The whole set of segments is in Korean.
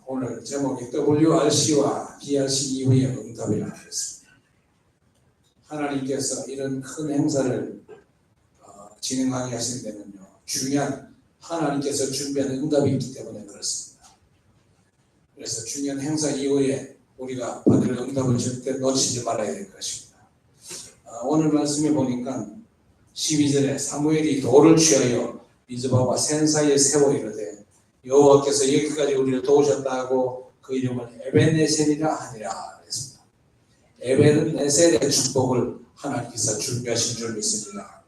오늘 제목이 WRC와 DRC 이후의 응답이라고 했습니다. 하나님께서 이런 큰 행사를 진행하게 하신 데는요, 중요한 하나님께서 준비한 응답이 있기 때문에 그렇습니다. 그래서 중요한 행사 이후에 우리가 받을 응답을 절대 놓치지 말아야 될 것입니다. 오늘 말씀에 보니까 12절에 사무엘이 돌을 취하여 미즈바와 센 사이에 세워 이르되 여호와께서 여기까지 우리를 도우셨다고 그 이름을 에벤에셀이라 하니라 했습니다. 에벤에셀의 축복을 하나님께서 준비하신 줄 믿습니다.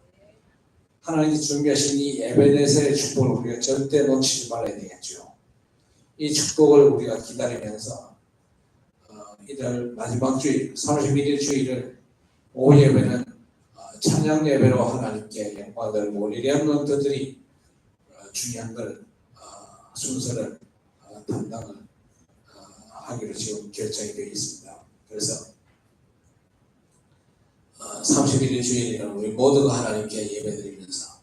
하나님께서 준비하신 이 에벤에셀의 축복을 우리가 절대 놓치지 말아야 되겠죠. 이 축복을 우리가 기다리면서 이달 마지막 주일 31일 주일을 오후 예배는 찬양 예배로 하나님께 영광을 돌리고 우리 렘넌트들이 중요한 걸 순서를 담당을 하기로 지금 결정이 되어 있습니다. 그래서 31일 주일에는 우리 모두가 하나님께 예배드리면서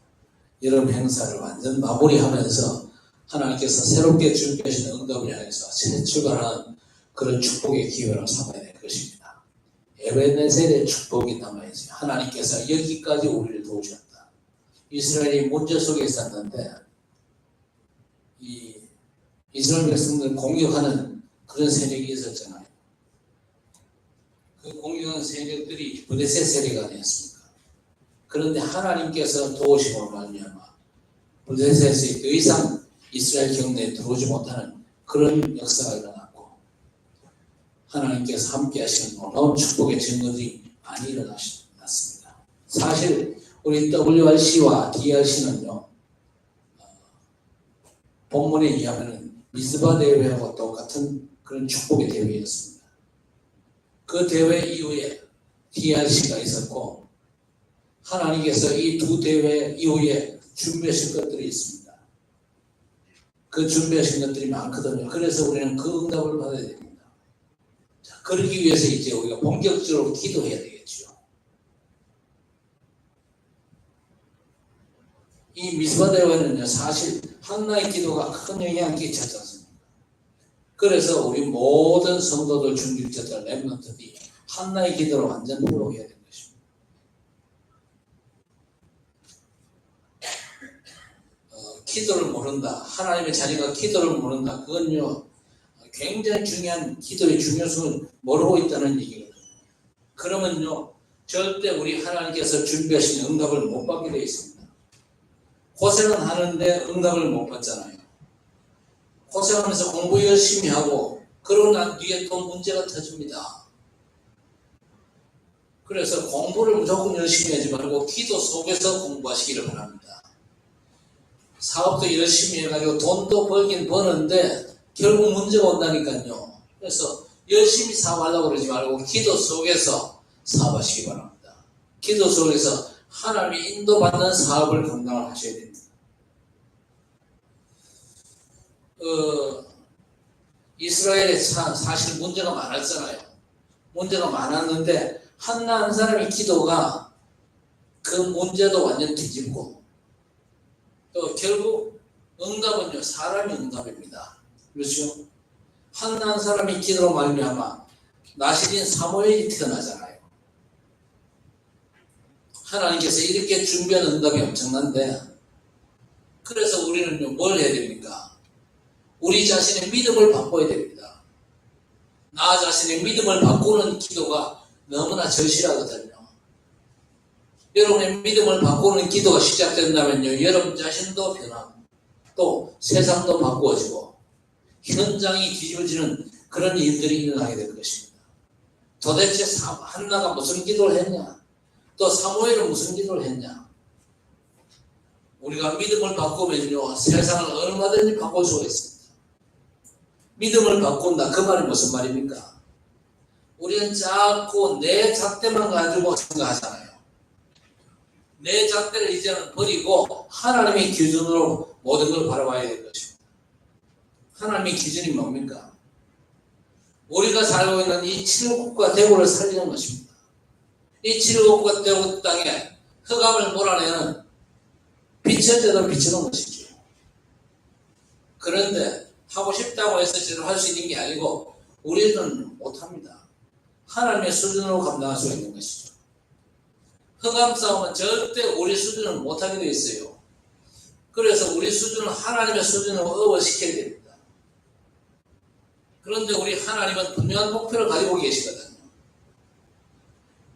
여름 행사를 완전 마무리하면서 하나님께서 새롭게 준비하신 응답을 향해서 새 출발하는 그런 축복의 기회로 삼아야 될 것입니다. 에벤에셀의 축복이 남아있어요. 하나님께서 여기까지 우리를 도우셨다. 이스라엘이 문제 속에 있었는데 이 이스라엘 백성들을 공격하는 그런 세력이 있었잖아요. 그 공격하는 세력들이 블레셋 세력이 아니었습니까? 그런데 하나님께서 도우심으로 말미암아 블레셋이 더 이상 이스라엘 경내에 들어오지 못하는 그런 역사가 일어났고 하나님께서 함께 하시는 놀라운 축복의 증거들이 많이 일어났습니다. 사실 우리 WRC와 DRC는요, 본문에 의하면 미즈바 대회하고 똑같은 그런 축복의 대회였습니다. 그 대회 이후에 DRC가 있었고 하나님께서 이 두 대회 이후에 준비하신 것들이 있습니다. 그 준비하신 것들이 많거든요. 그래서 우리는 그 응답을 받아야 됩니다. 자, 그러기 위해서 이제 우리가 본격적으로 기도해야 되겠죠. 이 미즈바 대회는요, 사실 한나의 기도가 큰 영향을 끼쳤지 않습니까? 그래서 우리 모든 성도들, 중직자들, 렘넌트들이 한나의 기도를 완전 회복해야 되는 것입니다. 기도를 모른다. 하나님의 자녀가 기도를 모른다. 그건요, 굉장히 중요한 기도의 중요성을 모르고 있다는 얘기거든요. 그러면요, 절대 우리 하나님께서 준비하신 응답을 못 받게 되어 있습니다. 고생은 하는데 응답을 못 받잖아요. 고생하면서 공부 열심히 하고 그러고 난 뒤에 또 문제가 터집니다. 그래서 공부를 무조건 열심히 하지 말고 기도 속에서 공부하시기를 바랍니다. 사업도 열심히 해가지고 돈도 벌긴 버는데 결국 문제가 온다니까요. 그래서 열심히 사업하려고 그러지 말고 기도 속에서 사업하시기 바랍니다. 기도 속에서 하나님이 인도받는 사업을 감당을 하셔야 됩니다. 이스라엘에 사실 문제가 많았잖아요. 문제가 많았는데 한나 한 사람의 기도가 그 문제도 완전 뒤집고 또 결국 응답은요, 사람의 응답입니다. 그렇죠? 한나 한 사람의 기도로 말미암아 나시린 사무엘이 태어나잖아요. 하나님께서 이렇게 준비한 응답이 엄청난데 그래서 우리는요, 뭘 해야 됩니까? 우리 자신의 믿음을 바꿔야 됩니다. 나 자신의 믿음을 바꾸는 기도가 너무나 절실하거든요. 여러분의 믿음을 바꾸는 기도가 시작된다면요, 여러분 자신도 변하고 또 세상도 바꾸어지고 현장이 뒤집어지는 그런 일들이 일어나게 될 것입니다. 도대체 한나가 무슨 기도를 했냐? 또 사무엘은 무슨 기도를 했냐? 우리가 믿음을 바꾸면요, 세상을 얼마든지 바꿀 수가 있습니다. 믿음을 바꾼다. 그 말이 무슨 말입니까? 우리는 자꾸 내 잣대만 가지고 생각하잖아요. 내 잣대를 이제는 버리고 하나님의 기준으로 모든 걸 바라봐야 될 것입니다. 하나님의 기준이 뭡니까? 우리가 살고 있는 이 칠국과 대구를 살리는 것입니다. 이 칠국과 대구 땅에 흑암을 몰아내는 빛의 대로 비추는 것이죠. 그런데 하고 싶다고 해서 제대로 할 수 있는 게 아니고 우리들은 못합니다. 하나님의 수준으로 감당할 수가 있는 것이죠. 흑암 싸움은 절대 우리 수준을 못하게 되어 있어요. 그래서 우리 수준을 하나님의 수준으로 업어시켜야 됩니다. 그런데 우리 하나님은 분명한 목표를 가지고 계시거든요.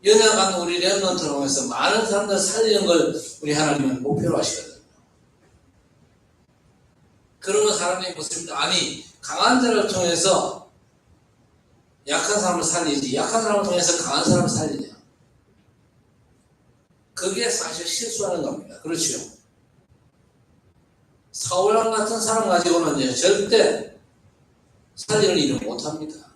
연약한 우리 렘넌트를 통해서 많은 사람들을 살리는 걸 우리 하나님은 목표로 하시거든요. 그러면 사람들이 묻습니다. 아니, 강한 자를 통해서 약한 사람을 살리지 약한 사람을 통해서 강한 사람을 살리냐. 그게 사실 실수하는 겁니다. 그렇죠? 사울왕 같은 사람 가지고는 절대 살리는 일을 못합니다.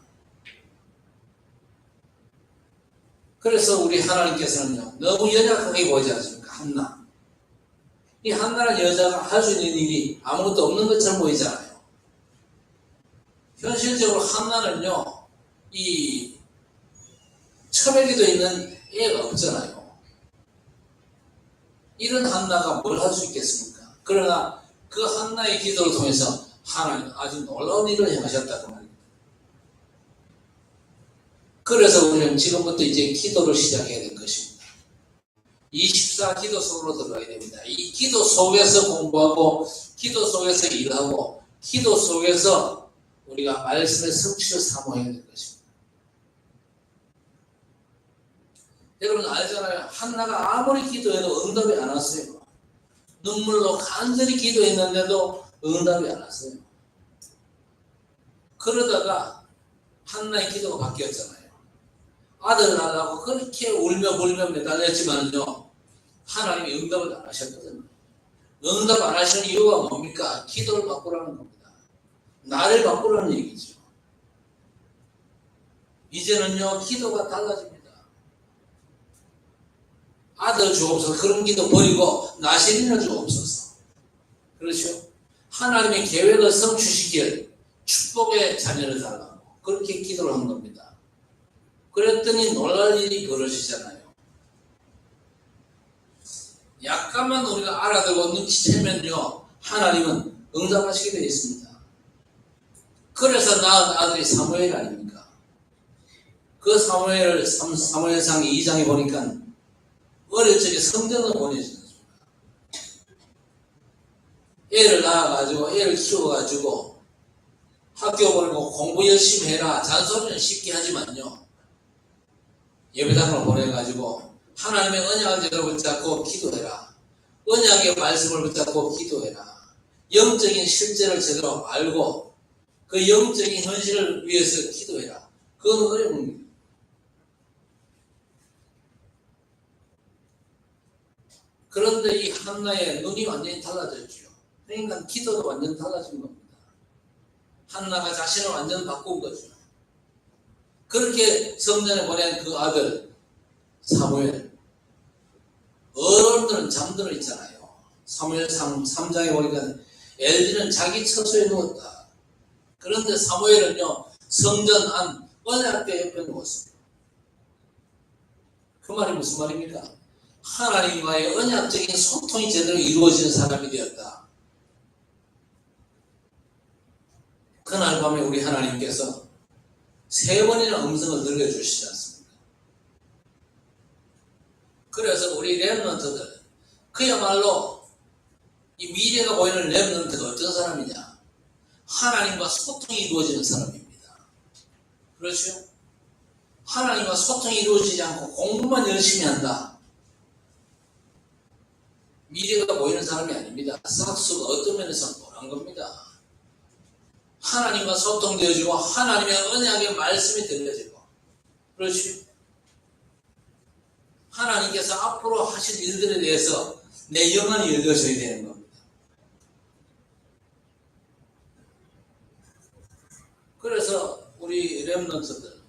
그래서 우리 하나님께서는요, 너무 연약하게 보이지 않습니까? 한나. 이 한나라는 여자가 할 수 있는 일이 아무것도 없는 것처럼 보이잖아요. 현실적으로 한나는요, 이 첨예기도 있는 애가 없잖아요. 이런 한나가 뭘 할 수 있겠습니까? 그러나 그 한나의 기도를 통해서 하나님 아주 놀라운 일을 행하셨다고 말입니다. 그래서 우리는 지금부터 이제 기도를 시작해야 될 것입니다. 24 기도 속으로 들어가야 됩니다. 이 기도 속에서 공부하고 기도 속에서 일하고 기도 속에서 우리가 말씀의 성취를 사모해야 될 것입니다. 여러분 알잖아요. 한나가 아무리 기도해도 응답이 안 왔어요. 눈물로 간절히 기도했는데도 응답이 안 왔어요. 그러다가 한나의 기도가 바뀌었잖아요. 아들을 하려고 그렇게 울며 불며 매달렸지만요, 하나님이 응답을 안 하셨거든요. 응답 안 하시는 이유가 뭡니까? 기도를 바꾸라는 겁니다. 나를 바꾸라는 얘기죠. 이제는요, 기도가 달라집니다. 아들 주옵소서, 그런 기도 버리고 나시리는 주옵소서. 그렇죠? 하나님의 계획을 성취시킬 축복의 자녀를 달라고 그렇게 기도를 한 겁니다. 그랬더니 놀랄 일이 벌어지잖아요. 약간만 우리가 알아들고 눈치채면요, 하나님은 응답하시게 되어 있습니다. 그래서 낳은 아들이 사무엘 아닙니까? 그 사무엘상 2장에 보니까 어릴 적에 성전을 보내주는 겁니다. 애를 낳아가지고 애를 키워가지고 학교 보내고 공부 열심히 해라 잔소리는 쉽게 하지만요, 예배당으로 보내가지고 하나님의 언약을 제대로 붙잡고 기도해라. 언약의 말씀을 붙잡고 기도해라. 영적인 실제를 제대로 알고 그 영적인 현실을 위해서 기도해라. 그건 어려운 겁니다. 그런데 이 한나의 눈이 완전히 달라졌죠. 그러니까 기도도 완전히 달라진 겁니다. 한나가 자신을 완전히 바꾼 거죠. 그렇게 성전에 보낸 그 아들 사무엘, 어른들은 잠들어 있잖아요. 사무엘상 3장에 보니까 엘리는 자기 처소에 누웠다. 그런데 사무엘은요, 성전 안 언약궤 옆에 누웠습니다. 그 말이 무슨 말입니까? 하나님과의 언약적인 소통이 제대로 이루어지는 사람이 되었다. 그날 밤에 우리 하나님께서 3번이나 음성을 들려주시지 않습니까? 그래서 우리 렘넌트들, 그야말로 이 미래가 보이는 렘넌트가 어떤 사람이냐? 하나님과 소통이 이루어지는 사람입니다. 그렇죠? 하나님과 소통이 이루어지지 않고 공부만 열심히 한다. 미래가 보이는 사람이 아닙니다. 싹수가 어떤 면에서는 노란 겁니다. 하나님과 소통되어지고 하나님의 언약의 말씀이 들려지고, 그렇지? 하나님께서 앞으로 하실 일들에 대해서 내 영혼이 열려져야 되는 겁니다. 그래서 우리 렘넌트들,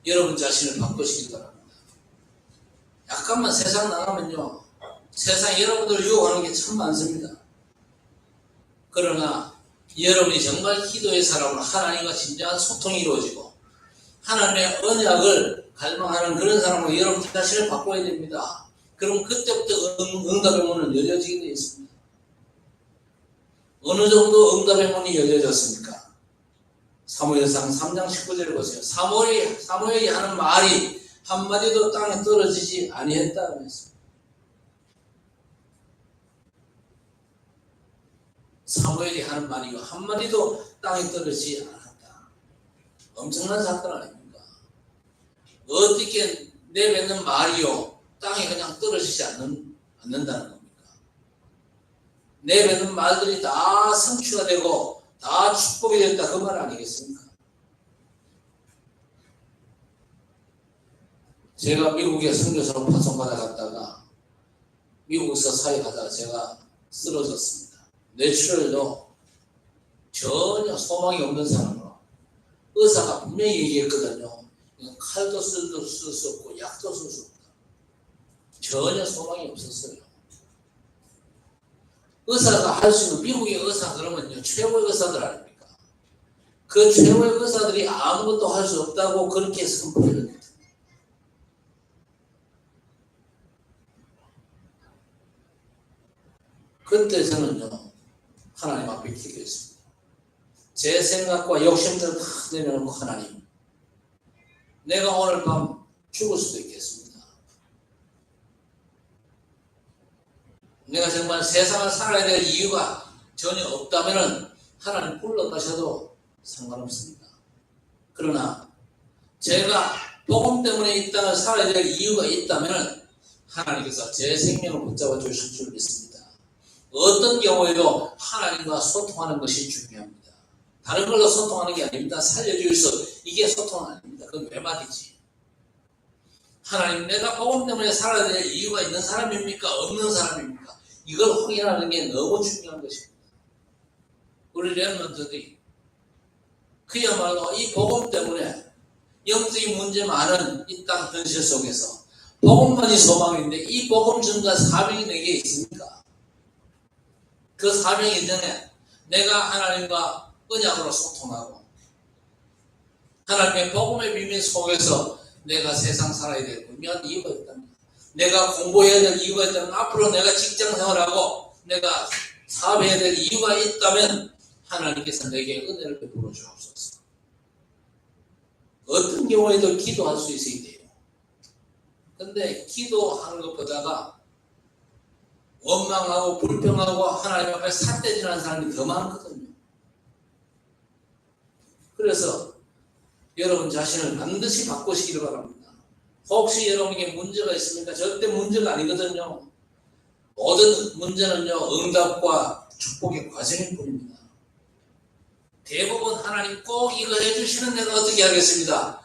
여러분 자신을 바꾸시기 바랍니다. 약간만 세상 나가면요, 세상에 여러분들을 유혹하는 게 참 많습니다. 그러나 여러분이 정말 기도의 사람으로 하나님과 진정한 소통이 이루어지고 하나님의 언약을 갈망하는 그런 사람으로 여러분 자신을 바꿔야 됩니다. 그럼 그때부터 응답의 문은 열려지게 되어 있습니다. 어느 정도 응답의 문이 열려졌습니까? 사무엘상 3장 19절을 보세요. 사무엘이 하는 말이 한마디도 땅에 떨어지지 아니했다. 사무엘이 하는 말이 한마디도 땅에 떨어지지 않았다. 엄청난 사건 아닙니까? 어떻게 내뱉는 말이요 땅에 그냥 떨어지지 않는다는 겁니까? 내뱉는 말들이 다 성취가 되고 다 축복이 됐다 그 말 아니겠습니까? 제가 미국에 선교사로 파송받아 갔다가 미국에서 사역하다가 제가 쓰러졌습니다. 뇌출혈도 전혀 소망이 없는 사람으로 의사가 분명히 얘기했거든요. 칼도 쓸 수 없고 약도 쓸 수 없다. 전혀 소망이 없었어요. 의사가 할 수 있는 미국의 의사 그러면요 최고의 의사들 아닙니까? 그 최고의 의사들이 아무것도 할 수 없다고 그렇게 선포를 했다. 그때 저는요 하나님 앞에 기도했습니다. 제 생각과 욕심들을 다 내려놓고 하나님 내가 오늘 밤 죽을 수도 있겠습니다. 내가 정말 세상을 살아야 될 이유가 전혀 없다면 하나님 불러가셔도 상관없습니다. 그러나 제가 복음 때문에 이 땅을 살아야 될 이유가 있다면 하나님께서 제 생명을 붙잡아 주실 줄 믿습니다. 어떤 경우에도 하나님과 소통하는 것이 중요합니다. 다른 걸로 소통하는 게 아닙니다. 살려주셔서 이게 소통 아닙니다. 그건 외마디지. 하나님 내가 복음 때문에 살아야 될 이유가 있는 사람입니까? 없는 사람입니까? 이걸 확인하는 게 너무 중요한 것입니다. 우리 렘넌트들이 그야말로 이 복음 때문에 영적인 문제 많은 이 땅 현실 속에서 복음만이 소망인데 이 복음 전가 사명이 내게 있습니까? 그 사명 이전에 내가 하나님과 언약으로 소통하고 하나님의 복음의 비밀 속에서 내가 세상 살아야 될 분명한 이유가 있답니다. 내가 공부해야 될 이유가 있다면 앞으로 내가 직장 생활하고 내가 사업해야 될 이유가 있다면 하나님께서 내게 은혜를 베풀어 주옵소서. 어떤 경우에도 기도할 수 있어야 돼요. 근데 기도하는 것보다가 원망하고 불평하고 하나님 앞에 삿대질하는 사람이 더 많거든요. 그래서 여러분 자신을 반드시 바꾸시기를 바랍니다. 혹시 여러분에게 문제가 있습니까? 절대 문제가 아니거든요. 모든 문제는요 응답과 축복의 과정일 뿐입니다. 대부분 하나님 꼭 이거 해주시는 내가 어떻게 하겠습니다.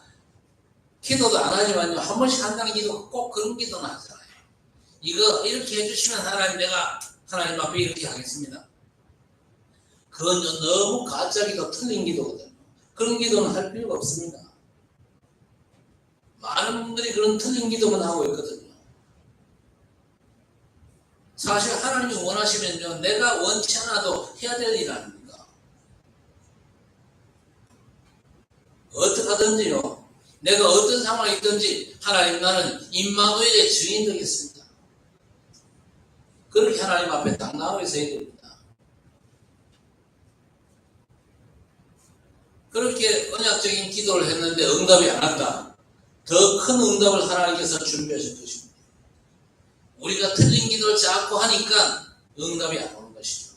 기도도 안 하지만요 한 번씩 한다는 기도 꼭 그런 기도는 하잖아요. 이거 이렇게 해주시면 하나님 내가 하나님 앞에 이렇게 하겠습니다. 그건 너무 가짜 기도 틀린 기도거든요. 그런 기도는 할 필요가 없습니다. 많은 분들이 그런 틀린 기도만 하고 있거든요. 사실 하나님이 원하시면요 내가 원치 않아도 해야 될 일 아닙니까? 어떻게 하든지요 내가 어떤 상황이 있든지 하나님 나는 임마누엘의 증인 되겠습니다. 그렇게 하나님 앞에 당당하게 서야 됩니다. 그렇게 언약적인 기도를 했는데 응답이 안 왔다. 더 큰 응답을 하나님께서 준비하실 것입니다. 우리가 틀린 기도를 자꾸 하니까 응답이 안 오는 것이죠.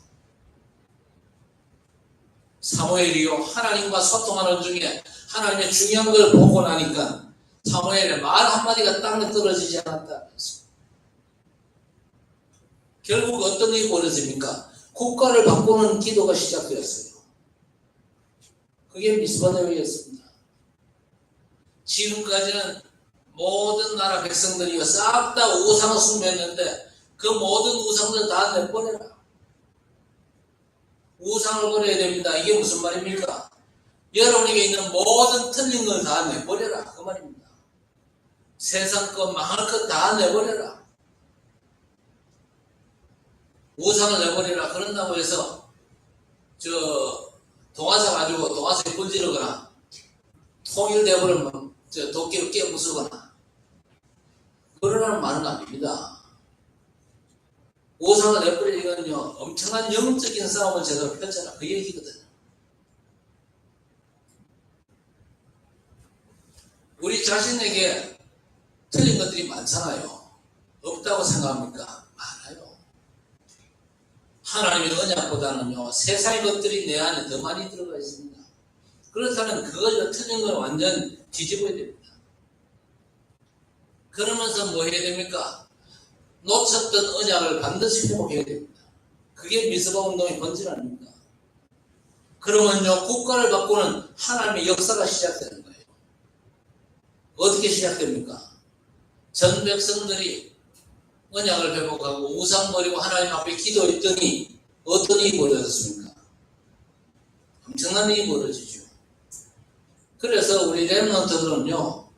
사무엘이요 하나님과 소통하는 중에 하나님의 중요한 걸 보고 나니까 사무엘의 말 한마디가 땅에 떨어지지 않았다. 결국 어떤 일이 벌어집니까? 국가를 바꾸는 기도가 시작되었어요. 그게 미스바 대회였습니다. 지금까지는 모든 나라 백성들이 싹 다 우상을 숭배했는데 그 모든 우상들 다 내버려라. 우상을 버려야 됩니다. 이게 무슨 말입니까? 여러분에게 있는 모든 틀린 걸 다 내버려라. 그 말입니다. 세상 것 망할 것 다 내버려라. 우상을 내버리라. 그런다고 해서 동화사 가지고 동화사에 불지르거나 통일되어버리면 도끼로 깨부수거나 그러라는 말은 아닙니다. 우상을 내버리기는요 엄청난 영적인 싸움을 제대로 펼쳐라 그 얘기거든요. 우리 자신에게 틀린 것들이 많잖아요. 없다고 생각합니까? 많아요. 하나님의 언약보다는요, 세상의 것들이 내 안에 더 많이 들어가 있습니다. 그렇다면 그걸 틀린 걸 완전 뒤집어야 됩니다. 그러면서 뭐 해야 됩니까? 놓쳤던 언약을 반드시 회복해야 됩니다. 그게 미스바 운동의 본질 아닙니까? 그러면요, 국가를 바꾸는 하나님의 역사가 시작되는 거예요. 어떻게 시작됩니까? 전 백성들이 언약을 회복하고 우상 버리고 하나님 앞에 기도했더니 어떤 일이 벌어졌습니까? 엄청난 일이 벌어지죠. 그래서 우리 렘넌트들은요,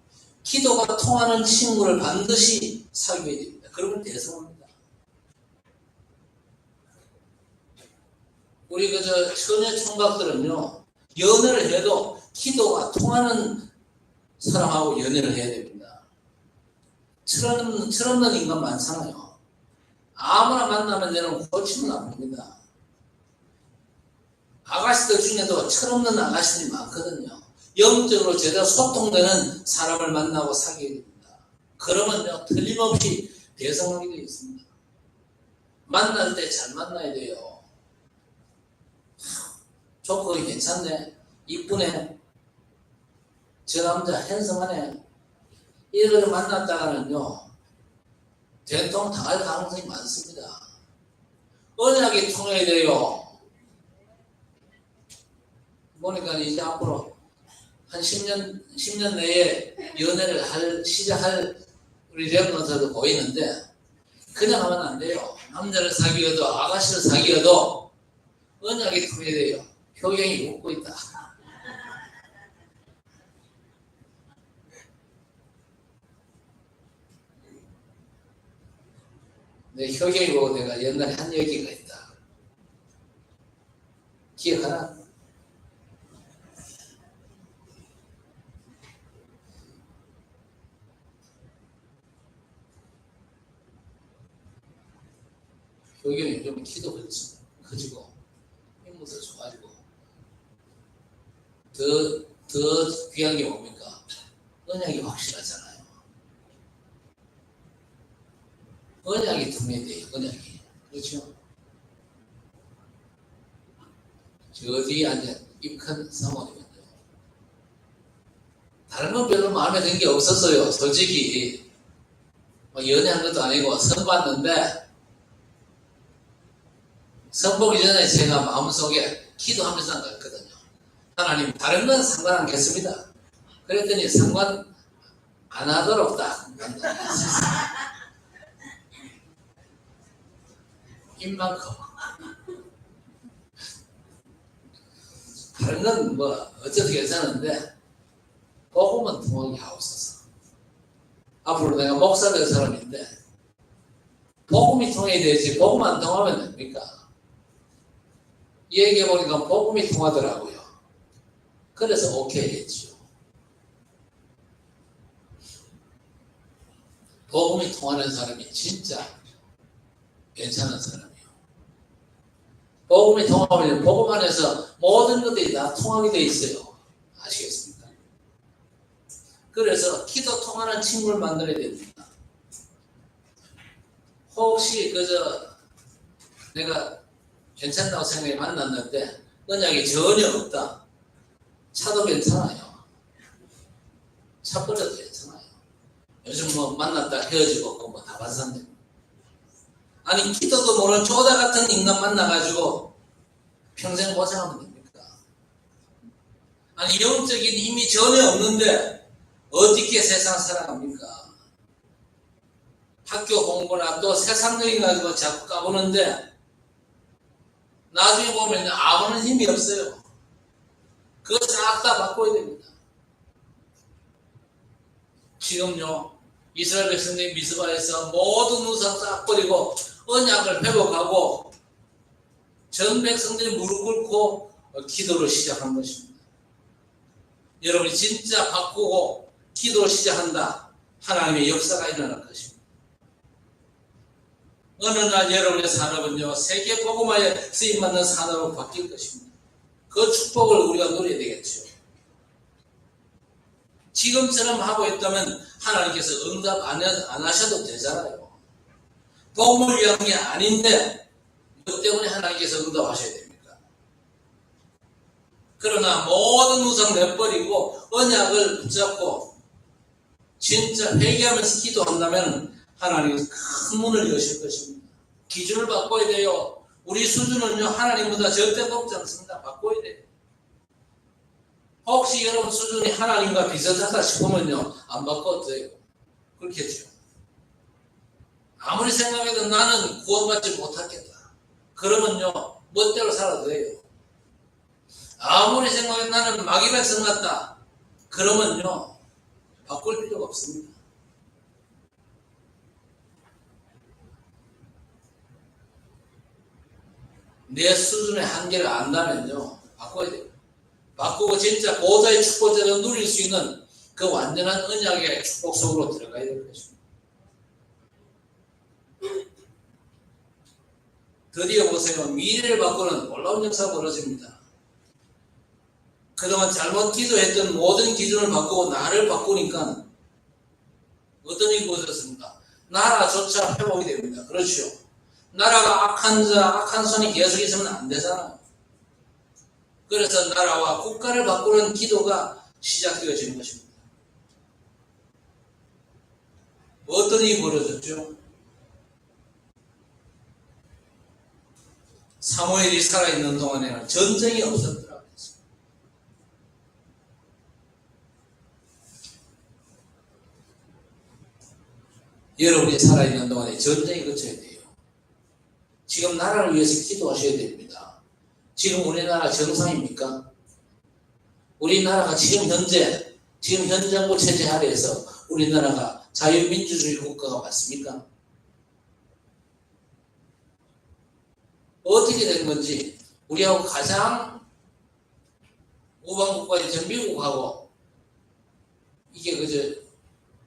기도가 통하는 친구를 반드시 사귀어야 됩니다. 그러면 대성합니다. 우리 처녀 총각들은요, 연애를 해도 기도가 통하는 사람하고 연애를 해야 됩니다. 철없는 인간 많잖아요. 아무나 만나면 얘는 고치면 안 됩니다. 아가씨들 중에도 철없는 아가씨들이 많거든요. 영적으로 제대로 소통되는 사람을 만나고 사귀어야 됩니다. 그러면요, 틀림없이 대성하게 되어 있습니다. 만날 때 잘 만나야 돼요. 조건이 괜찮네, 이쁘네, 저 남자 핸섬하네, 이를 만났다가는요, 된통 당할 가능성이 많습니다. 언약이 통해야 돼요. 보니까 이제 앞으로 한 10년 내에 연애를 시작할 우리 렘넌트도 보이는데, 그냥 하면 안 돼요. 남자를 사귀어도 아가씨를 사귀어도 언약이 통해야 돼요. 효경이 웃고 있다. 내 효경이 보고 내가 옛날에 한 얘기가 있다. 기억하나? 효경이 요즘 키도 커지고 힘도 좋아지고 더 귀한 게 뭡니까? 언약이 확실하잖아요. 언약이 통해야 돼요. 언약이. 그렇죠? 저 뒤에 앉은 입큰 사모님은요, 다른 건 별로 마음에 든 게 없었어요. 솔직히 연애한 것도 아니고 선 봤는데, 선 보기 전에 제가 마음속에 기도하면서 나갔거든요. 하나님, 다른 건 상관 않겠습니다. 그랬더니 상관 안 하도록 딱 입만 커. 다른 건 뭐 어쨌든 괜찮은데 복음은 통하게 하옵소서. 앞으로 내가 목사 될 사람인데 복음이 통해야 되지, 복음 안 통하면 됩니까? 얘기해보니까 복음이 통하더라고요. 그래서 오케이 했죠. 복음이 통하는 사람이 진짜 괜찮은 사람이에요. 복음이 통하면 복음 안에서 모든 것들이 다 통하게 돼 있어요. 아시겠습니까? 그래서 기도 통하는 친구를 만들어야 됩니다. 혹시 내가 괜찮다고 생각해 만났는데 언약이 전혀 없다. 차도 괜찮아요. 차 버려도 괜찮아요. 요즘 뭐 만났다 헤어지고 뭐 다 반산돼. 아니, 기도도 모르는 조다 같은 인간 만나가지고 평생 고생하면 됩니까? 아니, 영적인 힘이 전혀 없는데 어떻게 세상 살아갑니까? 학교 공부나 또 세상적인 가지고 자꾸 까부는데 나중에 보면 아무런 힘이 없어요. 그거 싹 다 바꿔야 됩니다. 지금요, 이스라엘 백성들이 미스바에서 모든 우상 싹 버리고 언약을 회복하고 전 백성들이 무릎 꿇고 기도를 시작한 것입니다. 여러분이 진짜 바꾸고 기도를 시작한다, 하나님의 역사가 일어날 것입니다. 어느 날 여러분의 산업은요, 세계 복음화에 쓰임받는 산업으로 바뀔 것입니다. 그 축복을 우리가 누려야 되겠죠. 지금처럼 하고 있다면 하나님께서 응답 안 하셔도 되잖아요. 도움을 위한 게 아닌데 그 때문에 하나님께서 응답하셔야 됩니까? 그러나 모든 우상 내버리고 언약을 붙잡고 진짜 회개하면서 기도한다면 하나님은 큰 문을 여실 것입니다. 기준을 바꿔야 돼요. 우리 수준은요 하나님보다 절대 높지 않습니다. 바꿔야 돼요. 혹시 여러분 수준이 하나님과 비슷하다 싶으면요 안 바꿔도 돼요. 그렇겠죠. 아무리 생각해도 나는 구원받지 못하겠다. 그러면요 멋대로 살아도 돼요. 아무리 생각해도 나는 마귀 백성 같다. 그러면요 바꿀 필요가 없습니다. 내 수준의 한계를 안다면요 바꿔야 돼요. 바꾸고 진짜 보좌의 축복을 누릴 수 있는 그 완전한 언약의 축복 속으로 들어가야 될 것입니다. 드디어 보세요. 미래를 바꾸는 놀라운 역사가 벌어집니다. 그동안 잘못 기도했던 모든 기준을 바꾸고 나를 바꾸니까 어떤 일이 벌어졌습니까? 나라조차 회복이 됩니다. 그렇죠. 나라가 악한 손이 계속 있으면 안 되잖아요. 그래서 나라와 국가를 바꾸는 기도가 시작되어지는 것입니다. 어떤 일이 벌어졌죠? 사무엘이 살아있는 동안에는 전쟁이 없었더라고요. 여러분이 살아있는 동안에 전쟁이 거쳐야 돼요. 지금 나라를 위해서 기도하셔야 됩니다. 지금 우리나라 정상입니까? 우리나라가 지금 현 정부 체제 아래에서 우리나라가 자유민주주의 국가가 맞습니까? 어떻게 된 건지 우리하고 가장 우방국가인 미국하고 이게 그저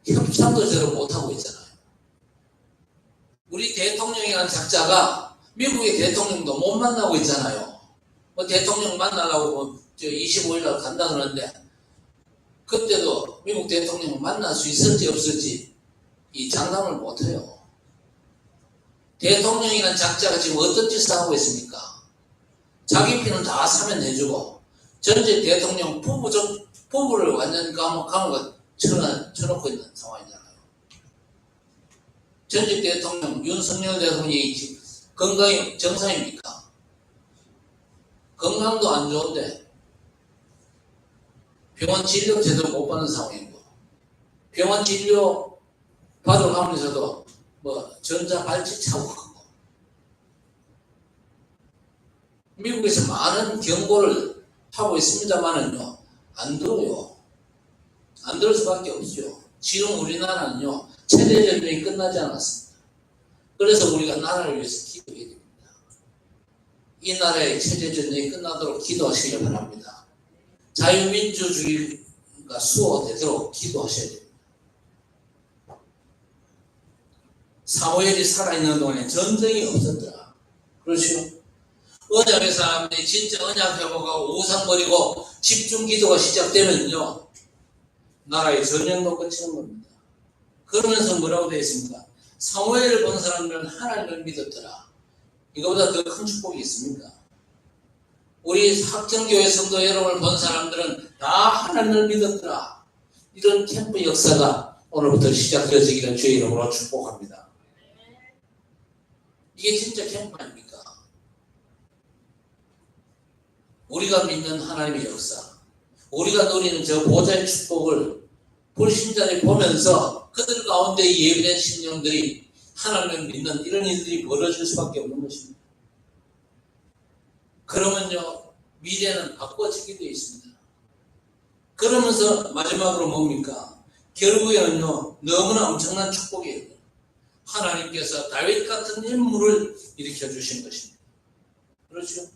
협상도 제대로 못하고 있잖아요. 우리 대통령이라는 작자가 미국의 대통령도 못 만나고 있잖아요. 대통령 만나려고 25일 날 간다 그러는데 그때도 미국 대통령 만날 수 있을지 없을지 이 장담을 못해요. 대통령이라는 작자가 지금 어떤 짓을 하고 있습니까? 자기 피는 다 사면 내주고 전직 대통령 부부를 완전히 감옥에 쳐놓고 있는 상황이잖아요. 전직 대통령 윤석열 대통령이 건강이 정상입니까? 건강도 안 좋은데 병원 진료 제대로 못 받는 상황이고 병원 진료 받으러 가면서도 전자발찌 차고 가고 미국에서 많은 경고를 하고 있습니다만은요 안 들어요. 안 들을 수밖에 없죠. 지금 우리나라는요 최대 전쟁이 끝나지 않았습니다. 그래서 우리가 나라를 위해서 기도해야 됩니다. 이 나라의 체제 전쟁이 끝나도록 기도하시길 바랍니다. 자유민주주의가 수호되도록 기도하셔야 됩니다. 사무엘이 살아있는 동안에 전쟁이 없었더라. 그렇죠? 언약의 사람들이 진짜 언약 회복하고 우상 버리고 집중 기도가 시작되면요 나라의 전쟁도 끝이는 겁니다. 그러면서 뭐라고 되어 있습니까? 사무엘을 본 사람들은 하나님을 믿었더라. 이거보다 더 큰 축복이 있습니까? 우리 학정교회 성도 여러분을 본 사람들은 다 하나님을 믿었더라. 이런 캠프 역사가 오늘부터 시작되어지기를 주의 이름으로 축복합니다. 이게 진짜 캠프 아닙니까? 우리가 믿는 하나님의 역사, 우리가 누리는 저 보좌의 축복을 불신자들이 보면서 그들 가운데 예비된 신령들이 하나님을 믿는 이런 일들이 벌어질 수밖에 없는 것입니다. 그러면요 미래는 바꿔지게 되어 있습니다. 그러면서 마지막으로 뭡니까? 결국에는요 너무나 엄청난 축복이에요. 하나님께서 다윗 같은 인물을 일으켜 주신 것입니다. 그렇죠?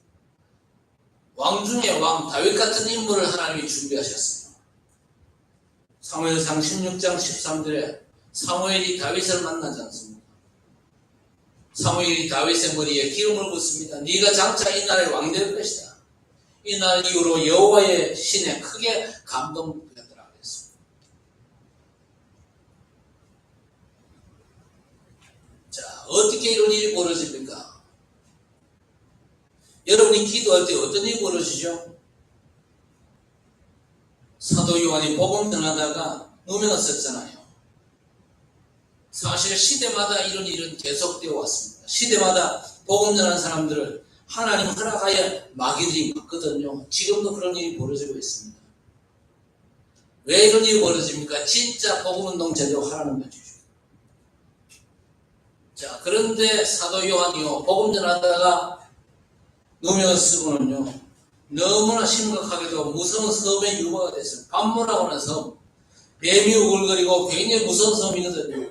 왕 중에 왕 다윗 같은 인물을 하나님이 준비하셨어요. 사무엘상 16장 13절에 사무엘이 다윗을 만나지 않습니까? 사무엘이 다윗의 머리에 기름을 붓습니다. 네가 장차 이 나라의 왕 될 것이다. 이 날 이후로 여호와의 신에 크게 감동되더라 그랬습니다. 어떻게 이런 일이 벌어집니까? 여러분이 기도할 때 어떤 일이 벌어지죠? 사도 요한이 복음 전하다가 누명을 썼잖아요. 사실 시대마다 이런 일은 계속되어 왔습니다. 시대마다 복음 전하는 사람들을 하나님 허락하여 마귀들이 맞거든요. 지금도 그런 일이 벌어지고 있습니다. 왜 이런 일이 벌어집니까? 진짜 복음운동 제대로 하라는 거죠. 자, 그런데 사도 요한이요, 복음 전하다가 누명을 쓰고는요, 너무나 심각하게도 무서운 섬에 유보가 됐어요. 반모라고 하는 섬. 뱀이 우글거리고 굉장히 무서운 섬이거든요.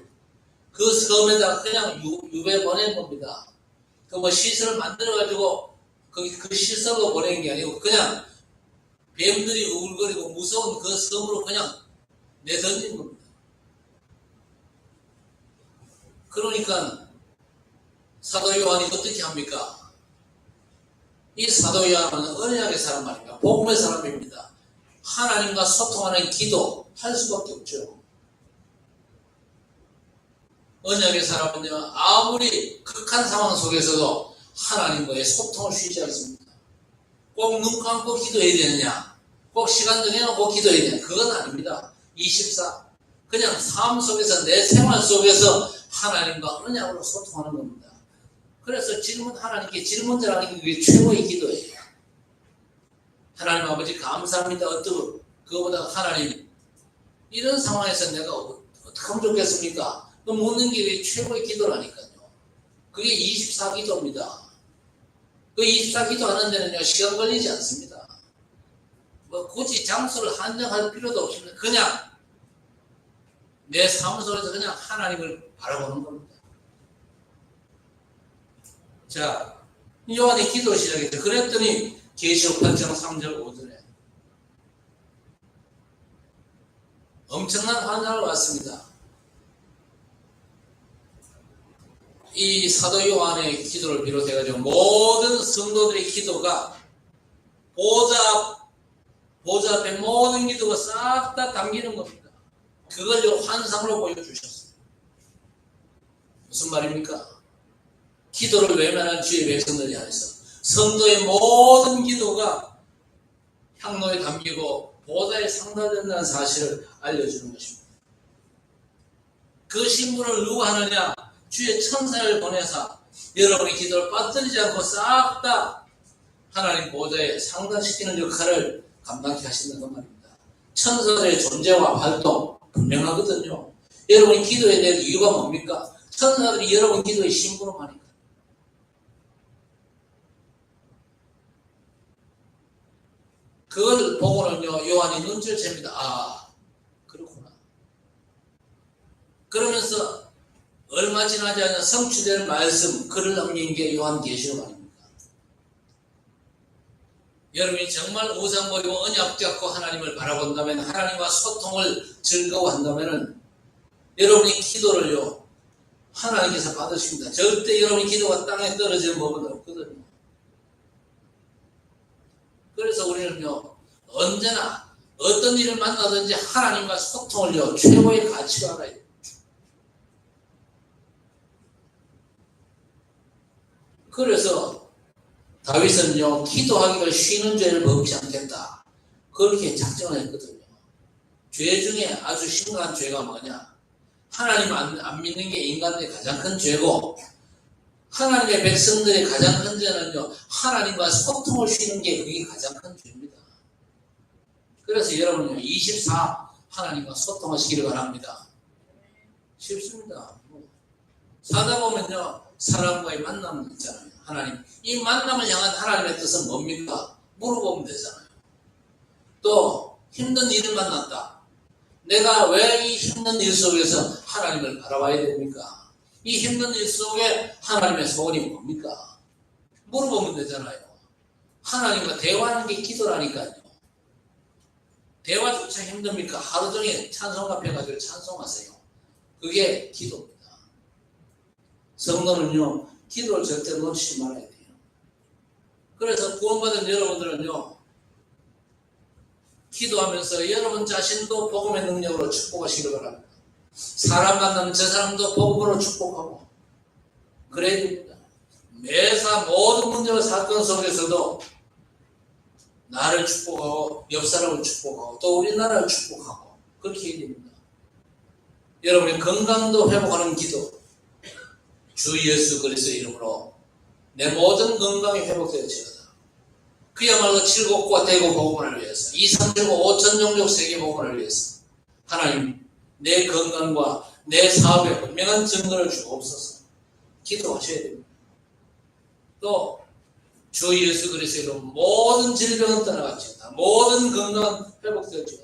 그 섬에다 그냥 유배 보낸 겁니다. 그 뭐 시설을 만들어가지고 그 시설로 보낸 게 아니고 그냥 뱀들이 우글거리고 무서운 그 섬으로 그냥 내던진 겁니다. 그러니까 사도 요한이 어떻게 합니까? 이 사도 요한은 언약의 사람 아닙니까? 복음의 사람입니다. 하나님과 소통하는 기도 할 수밖에 없죠. 언약의 사람은요, 아무리 극한 상황 속에서도 하나님과의 소통을 쉬지 않습니다. 꼭 눈 감고 기도해야 되느냐, 꼭 시간 정해놓고 기도해야 되느냐, 그건 아닙니다. 24. 그냥 삶 속에서, 내 생활 속에서 하나님과 언약으로 소통하는 겁니다. 그래서 하나님께 질문을 하는 게 그게 최고의 기도예요. 하나님 아버지 감사합니다. 어떠고 그거보다 하나님 이런 상황에서 내가 어떻게 하면 좋겠습니까? 그 묻는 게 최고의 기도라니까요. 그게 24기도입니다. 그 24기도 하는 데는요, 시간 걸리지 않습니다. 뭐 굳이 장소를 한정할 필요도 없습니다. 그냥 내 삶 속에서 그냥 하나님을 바라보는 겁니다. 자, 요한이 기도 시작했죠. 그랬더니 계시록 8장 3절 5절에 엄청난 환상을 왔습니다. 이 사도 요한의 기도를 비롯해가지고 모든 성도들의 기도가 보좌 앞에 모든 기도가 싹 다 담기는 겁니다. 그걸 환상으로 보여주셨어요. 무슨 말입니까? 기도를 외면한 주의 백성들이 아니서 성도의 모든 기도가 향로에 담기고 보좌에 상달된다는 사실을 알려주는 것입니다. 그 신분을 누가 하느냐? 주의 천사를 보내사 여러분의 기도를 빠뜨리지 않고 싹 다 하나님 보좌에 상달시키는 역할을 감당케 하신다는 말입니다. 천사들의 존재와 활동 분명하거든요. 여러분이 기도해야 될 이유가 뭡니까? 천사들이 여러분 기도의 심부름하니까. 그걸 보고는요, 요한이 눈치를 챕니다. 아, 그렇구나. 그러면서 얼마 지나지 않아 성취될 말씀, 글을 남긴 게 요한계시록 아닙니까? 여러분이 정말 우상 버리고 언약 잡고 하나님을 바라본다면, 하나님과 소통을 즐거워한다면 여러분이 기도를요, 하나님께서 받으십니다. 절대 여러분의 기도가 땅에 떨어지는 법은 없거든요. 그래서 우리는요, 언제나 어떤 일을 만나든지 하나님과 소통을요, 최고의 가치로 알아야 돼요. 그래서 다윗은요, 기도하기를 쉬는 죄를 범치 않겠다, 그렇게 작정을 했거든요. 죄 중에 아주 심각한 죄가 뭐냐? 하나님 안 믿는 게 인간의 가장 큰 죄고, 하나님의 백성들의 가장 큰 죄는요, 하나님과 소통을 쉬는 게 그게 가장 큰 죄입니다. 그래서 여러분요, 24 하나님과 소통하시기를 바랍니다. 쉽습니다. 사다 보면요, 사람과의 만남 있잖아요. 하나님, 이 만남을 향한 하나님의 뜻은 뭡니까? 물어보면 되잖아요. 또 힘든 일을 만났다. 내가 왜 이 힘든 일 속에서 하나님을 바라봐야 됩니까? 이 힘든 일 속에 하나님의 소원이 뭡니까? 물어보면 되잖아요. 하나님과 대화하는 게 기도라니까요. 대화조차 힘듭니까? 하루 종일 찬송 앞에 가지고 찬송하세요. 그게 기도입니다. 성도는요, 기도를 절대 놓치지 말아야 돼요. 그래서 구원받은 여러분들은요, 기도하면서 여러분 자신도 복음의 능력으로 축복하시길 바랍니다. 사람 만나면 저 사람도 복음으로 축복하고, 그래야 됩니다. 매사 모든 문제와 사건 속에서도 나를 축복하고 옆 사람을 축복하고 또 우리나라를 축복하고 그렇게 해야 됩니다. 여러분의 건강도 회복하는 기도, 주 예수 그리스도 이름으로 내 모든 건강이 회복되어지어다. 그야말로 칠곡과 대고 복음을 위해서, 2, 3, 7, 5, 5천 종족 세계 복음을 위해서 하나님 내 건강과 내 사업에 분명한 증거를 주옵소서. 기도하셔야 됩니다. 또 주 예수 그리스도로 모든 질병은 떠나갈지어다. 모든 건강은 회복되어지어다.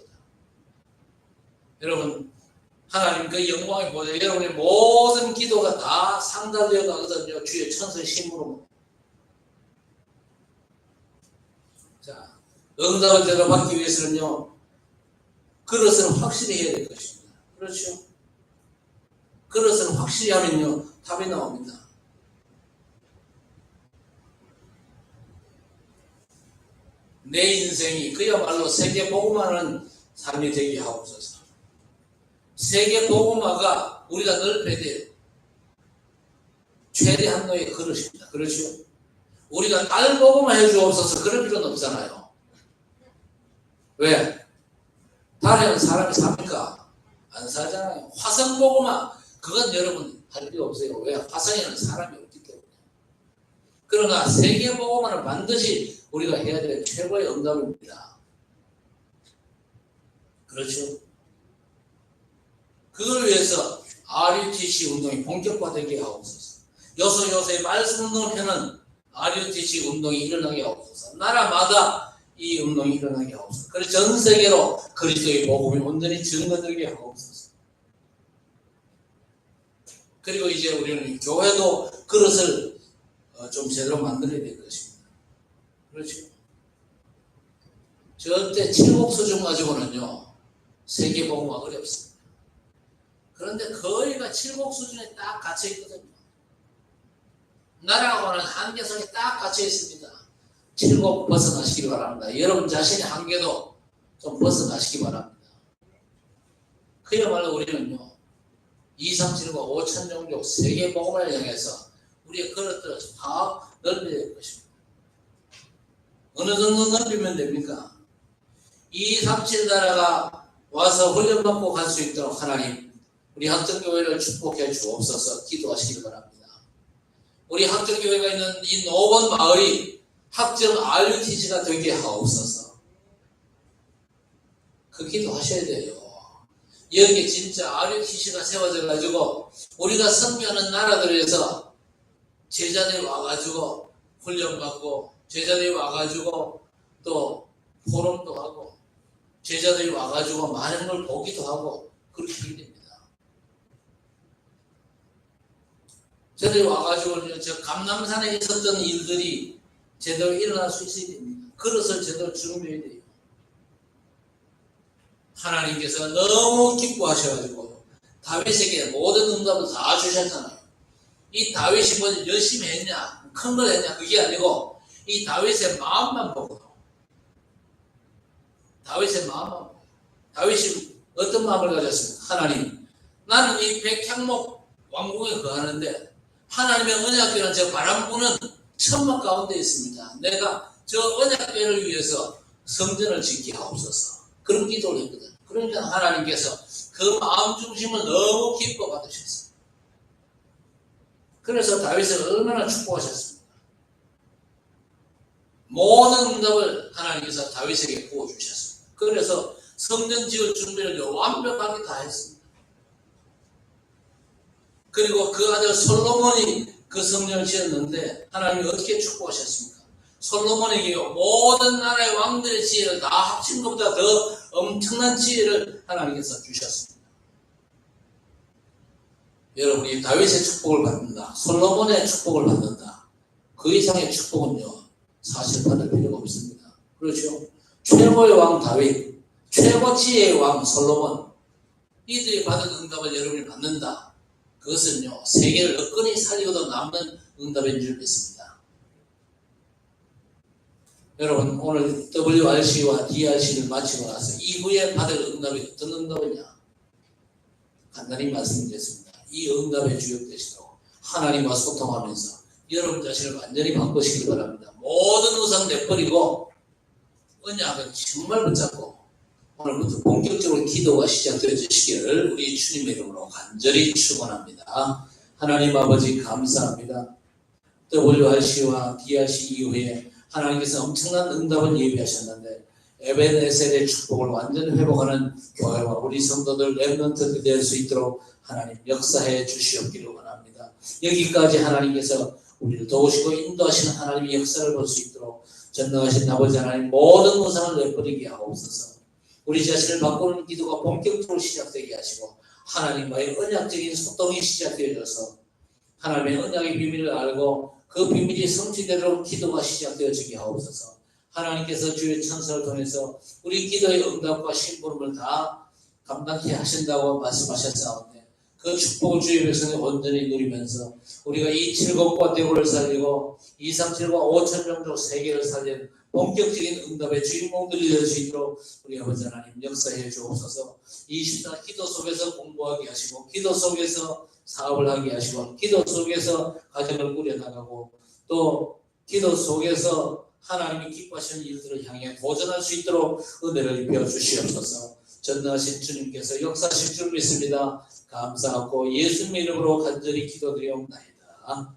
여러분 하나님 그 영광의 보좌, 여러분의 모든 기도가 다 상달되어 가거든요. 주의 천사의 힘으로. 자, 응답을 대답받기 위해서는요, 그것을 확실히 해야 될 것입니다. 그렇죠? 그것을 확실히 하면요, 답이 나옵니다. 내 인생이 그야말로 세계 복음화하는 삶이 되게 하옵소서. 세계 복음화가 우리가 넓혀야 돼요. 최대 한도의 그릇입니다. 그렇죠? 우리가 달 복음화 해주옵소서 그럴 필요는 없잖아요. 왜? 달에는 사람이 삽니까? 안 살잖아요. 화성 복음화 그건 여러분 할 필요 없어요. 왜? 화성에는 사람이 없기 때문에. 그러나 세계 복음화는 반드시 우리가 해야 될 최고의 응답입니다. 그렇죠? 그걸 위해서 RUTC 운동이 본격화되게 하옵소서. 요소요소의 말씀 운동을 펴는 RUTC 운동이 일어나게 하옵소서. 나라마다 이 운동이 일어나게 하옵소서. 그래서 전 세계로 그리스도의 복음이 온전히 증거되게 하옵소서. 그리고 이제 우리는 교회도 그릇을 좀 제대로 만들어야 될 것입니다. 그렇죠? 절대 칠곡 수준 가지고는요, 세계 복음화 어렵습니다. 그런데 거의가 칠곡 수준에 딱 갇혀 있거든요. 나라하고는 한계선이 딱 갇혀 있습니다. 칠곡 벗어나시기 바랍니다. 여러분 자신의 한계도 좀 벗어나시기 바랍니다. 그야말로 우리는요, 2, 3, 7, 5, 5천 종족 세계 복음을 향해서 우리의 그릇들을 다 넓혀야 될 것입니다. 어느 정도 넓히면 됩니까? 2, 3, 7 나라가 와서 훈련받고 갈 수 있도록 하나님 우리 학정교회를 축복해 주옵소서. 기도하시기 바랍니다. 우리 학정교회가 있는 이 노번 마을이 학정 RUTC가 되게 하옵소서. 그 기도하셔야 돼요. 여기 진짜 RUTC가 세워져 가지고 우리가 섬기하는 나라들에서 제자들이 와가지고 훈련받고 제자들이 와가지고 또 포럼도 하고 제자들이 와가지고 많은 걸 보기도 하고 그렇게 해야 됩니다. 저들이 와가지고 저 감남산에 있었던 일들이 제대로 일어날 수 있어야 됩니다. 그릇을 제대로 준비해야 돼요. 하나님께서 너무 기뻐하셔가지고 다윗에게 모든 응답을 다 주셨잖아요. 이 다윗이 뭐 열심히 했냐, 큰 걸 했냐, 그게 아니고 이 다윗의 마음만 보고, 다윗의 마음만 보고, 다윗이 어떤 마음을 가졌습니까? 하나님, 나는 이 백향목 왕궁에 거하는데 하나님의 언약궤는 저 바람 부는 천막 가운데 있습니다. 내가 저 언약궤를 위해서 성전을 짓게 하옵소서. 그런 기도를 했거든. 그러니까 하나님께서 그 마음 중심을 너무 기뻐 받으셨어요. 그래서 다윗을 얼마나 축복하셨습니까? 모든 응답을 하나님께서 다윗에게 부어주셨습니다. 그래서 성전 지을 준비를 완벽하게 다 했습니다. 그리고 그 아들 솔로몬이 그 성전을 지었는데 하나님이 어떻게 축복하셨습니까? 솔로몬에게 모든 나라의 왕들의 지혜를 다 합친 것보다 더 엄청난 지혜를 하나님께서 주셨습니다. 여러분이 다윗의 축복을 받는다, 솔로몬의 축복을 받는다, 그 이상의 축복은요 사실 받을 필요가 없습니다. 그렇죠? 최고의 왕 다윗, 최고 지혜의 왕 솔로몬, 이들이 받은 응답을 여러분이 받는다. 그것은요 세계를 여건히 살리고도 남는 응답인 줄 믿습니다. 여러분 오늘 WRC와 DRC를 마치고 나서 이후에 받을 응답이 어떤 응답이냐 간단히 말씀드렸습니다. 이 응답의 주역 되시도록 하나님과 소통하면서 여러분 자신을 완전히 바꾸시길 바랍니다. 모든 우상 내버리고 언약을 정말 붙잡고 오늘부터 본격적으로 기도가 시작되어지시기를 우리 주님의 이름으로 간절히 축원합니다. 하나님 아버지 감사합니다. WRC와 DRC 이후에 하나님께서 엄청난 응답을 예비하셨는데 에벤에셀의 축복을 완전히 회복하는 교회와 우리 성도들 렘넌트들이 될 수 있도록 하나님 역사해 주시옵기를 원합니다. 여기까지 하나님께서 우리를 도우시고 인도하시는 하나님의 역사를 볼 수 있도록 전능하신 아버지 하나님 모든 우상을 내버리게 하옵소서. 우리 자신을 바꾸는 기도가 본격적으로 시작되게 하시고 하나님과의 언약적인 소통이 시작되어져서 하나님의 언약의 비밀을 알고 그 비밀이 성취되도록 기도가 시작되어지게 하옵소서. 하나님께서 주의 천사를 통해서 우리 기도의 응답과 심부름을 다 감당케 하신다고 말씀하셨사온데 그 축복을 주의 백성이 온전히 누리면서 우리가 이 7권과 대구를 살리고 237과 5천 종족 세계를 살리는 본격적인 응답의 주인공들이 될 수 있도록 우리 아버지 하나님 역사해 주옵소서. 24 기도 속에서 공부하게 하시고 기도 속에서 사업을 하게 하시고 기도 속에서 가정을 꾸려나가고 또 기도 속에서 하나님이 기뻐하시는 일들을 향해 도전할 수 있도록 은혜를 입혀 주시옵소서. 전능하신 주님께서 역사하실 줄 믿습니다. 감사하고 예수님의 이름으로 간절히 기도드리옵나이다.